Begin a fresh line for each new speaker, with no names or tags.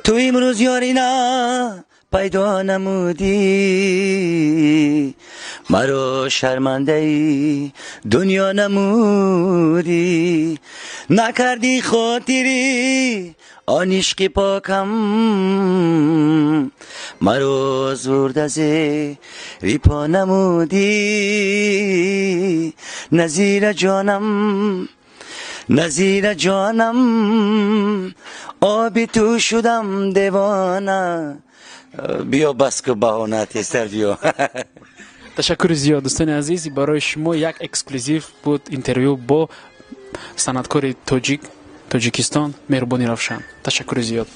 تو امروز یاری نه پیدا نمودی، مرا شرمنده ای دنیا نمودی، نکردی خاطری آن عشق پاکم، مرا زورد زیر پا نمودی. نظیر جانم نظیر جانم آبی تو شدم دیوانه. بیا بس که بهانه سرجیو.
تشکر زیاد دوستان عزیزی، برای شما یک اکسکلوزیو بود اینترویو با صنعتکار تاجیکستان مهربانی روشن. تشکر زیاد.